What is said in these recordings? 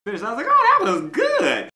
I was like, oh, that was good.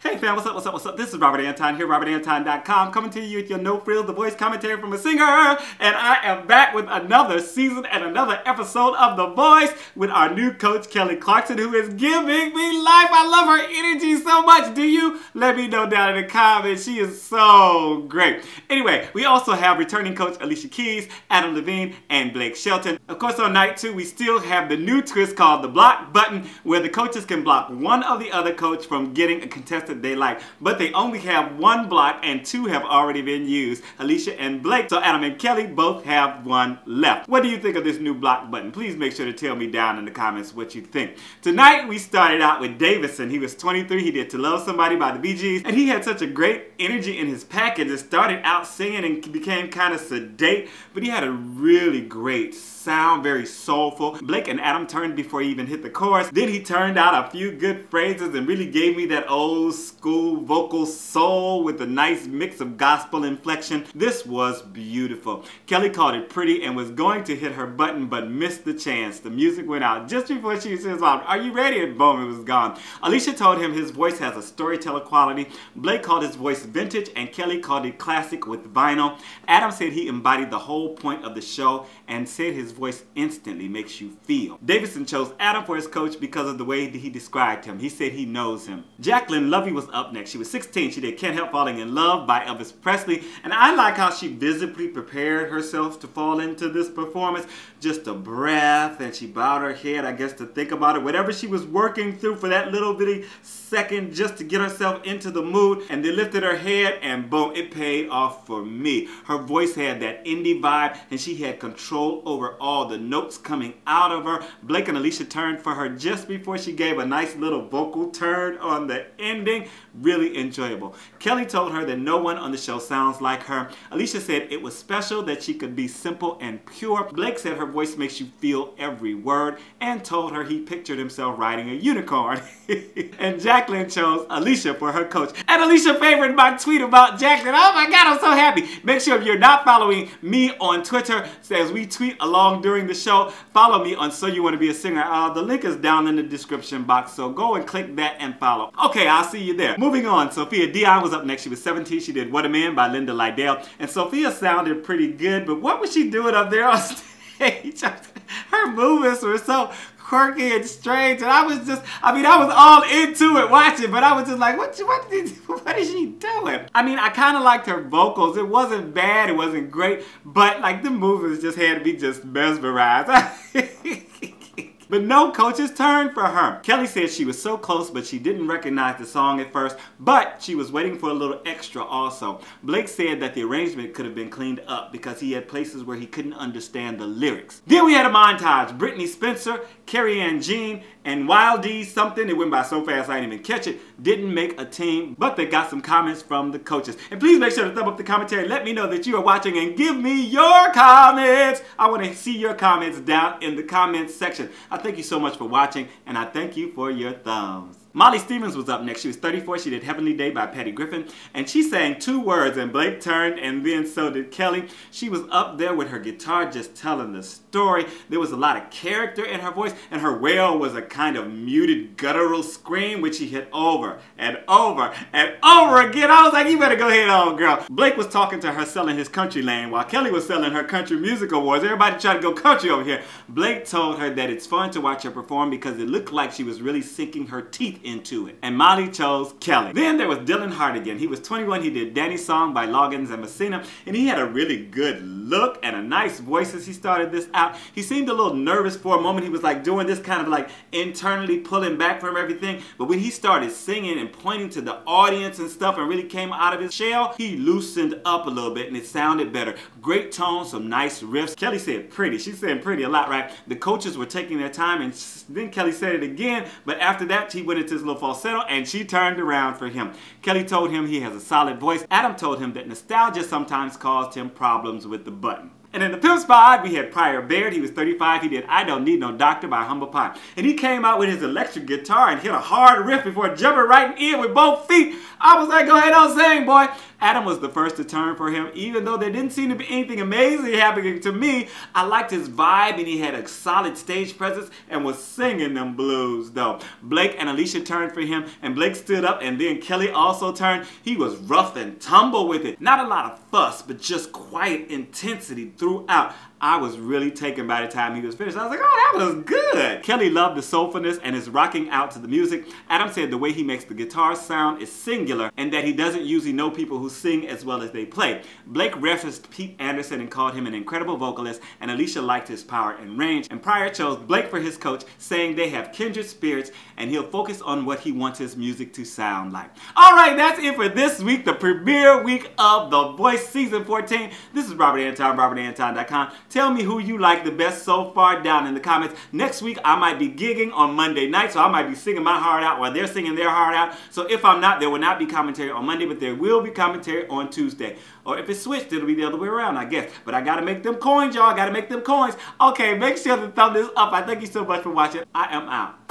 Hey fam, what's up, what's up, what's up? This is Robert Anton here, robertanton.com, coming to you with your no frills, the voice commentary from a singer, and I am back with another season and another episode of The Voice with our new coach, Kelly Clarkson, who is giving me life. I love her energy so much. Do you? Let me know down in the comments. She is so great. Anyway, we also have returning coach Alicia Keys, Levine, and Blake Shelton. Of course, on night 2, we still have the new twist called the block button, where the coaches can block one of the other coach from getting a contestant they like, but they only have one block and 2 have already been used, Alicia and Blake. So Adam and Kelly both have one left. What do you think of this new block button? Please make sure to tell me down in the comments what you think. Tonight we started out with Davison. He was 23, he did To Love Somebody by the BeeGees, and he had such a great energy in his package. It started out singing and became kind of sedate, but he had a really great sound, very soulful. Blake and Adam turned before he even hit the chorus. Then he turned out a few good phrases and really gave me that old school vocal soul with a nice mix of gospel inflection. This was beautiful. Kelly called it pretty and was going to hit her button but missed the chance. The music went out just before she says, "Are you ready?" and boom, it was gone. Alicia told him his voice has a storyteller quality. Blake called his voice vintage and Kelly called it classic with vinyl. Adam said he embodied the whole point of the show and said his voice instantly makes you feel. Davison chose Adam for his coach because of the way that he described him. He said he knows him. Jaclyn, Lovey was up next. She was 16. She did Can't Help Falling in Love by Elvis Presley. And I like how she visibly prepared herself to fall into this performance. Just a breath, and she bowed her head, I guess, to think about it. Whatever she was working through for that little bitty second just to get herself into the mood, and then lifted her head, and boom, it paid off for me. Her voice had that indie vibe, and she had control over all the notes coming out of her. Blake and Alicia turned for her just before she gave a nice little vocal turn on the ending. Really enjoyable. Kelly told her that no one on the show sounds like her. Alicia said it was special that she could be simple and pure. Blake said her voice makes you feel every word and told her he pictured himself riding a unicorn. And Jaclyn chose Alicia for her coach. And Alicia favored my tweet about Jaclyn. Oh my God, I'm so happy. Make sure if you're not following me on Twitter, as we tweet along during the show, follow me on So You Want to Be a Singer. The link is down in the description box, so go and click that and follow. Okay, I'll see you there. Moving on, Sophia. Dion was up next. She was 17. She did What a Man by Lyndell. And Sophia sounded pretty good, but what was she doing up there on stage? Her movements were so quirky and strange, and I was all into it watching, but I was just like, what is she doing? I mean, I kind of liked her vocals. It wasn't bad, it wasn't great, but like the movements just had me just mesmerized. But no coach's turn for her. Kelly said she was so close, but she didn't recognize the song at first, but she was waiting for a little extra also. Blake said that the arrangement could have been cleaned up because he had places where he couldn't understand the lyrics. Then we had a montage. Brittney Spencer, Karianne Jean, and Wild D something, it went by so fast I didn't even catch it, didn't make a team, but they got some comments from the coaches. And please make sure to thumb up the commentary. Let me know that you are watching and give me your comments. I want to see your comments down in the comments section. I thank you so much for watching, and I thank you for your thumbs. Molly Stevens was up next. She was 34. She did Heavenly Day by Patty Griffin. And she sang 2 words, and Blake turned, and then so did Kelly. She was up there with her guitar just telling the story. There was a lot of character in her voice, and her wail was a kind of muted guttural scream, which she hit over and over and over again. I was like, you better go ahead on, girl. Blake was talking to her selling his country lane, while Kelly was selling her country music awards. Everybody tried to go country over here. Blake told her that it's fun to watch her perform because it looked like she was really sinking her teeth into it. And Molly chose Kelly. Then there was Dylan Hardigan. He was 21. He did Danny's Song by Loggins and Messina, and he had a really good look and a nice voice as he started this out. He seemed a little nervous for a moment. He was like doing this kind of like internally pulling back from everything, but when he started singing and pointing to the audience and stuff and really came out of his shell, he loosened up a little bit and it sounded better. Great tone, some nice riffs. Kelly said pretty. She said pretty a lot, right? The coaches were taking their time, and then Kelly said it again, but after that he went into his little falsetto and she turned around for him. Kelly told him he has a solid voice. Adam told him that nostalgia sometimes caused him problems with the button. And in the pimp spot, we had Pryor Baird. He was 35. He did I Don't Need No Doctor by Humble Pie. And he came out with his electric guitar and hit a hard riff before jumping right in with both feet. I was like, go ahead on, sing, boy. Adam was the first to turn for him, even though there didn't seem to be anything amazing happening to me. I liked his vibe and he had a solid stage presence and was singing them blues though. Blake and Alicia turned for him and Blake stood up and then Kelly also turned. He was rough and tumble with it. Not a lot of fuss, but just quiet intensity throughout. I was really taken by the time he was finished. I was like, oh, that was good. Kelly loved the soulfulness and his rocking out to the music. Adam said the way he makes the guitar sound is singular and that he doesn't usually know people who sing as well as they play. Blake referenced Pete Anderson and called him an incredible vocalist, and Alicia liked his power and range. And Pryor chose Blake for his coach, saying they have kindred spirits and he'll focus on what he wants his music to sound like. All right, that's it for this week, the premiere week of The Voice Season 14. This is Robert Anton, robertanton.com. Tell me who you like the best so far down in the comments. Next week, I might be gigging on Monday night, so I might be singing my heart out while they're singing their heart out. So if I'm not, there will not be commentary on Monday, but there will be commentary on Tuesday. Or if it's switched, it'll be the other way around, I guess. But I gotta make them coins, y'all. Gotta make them coins. Okay, make sure to thumb this up. I thank you so much for watching. I am out.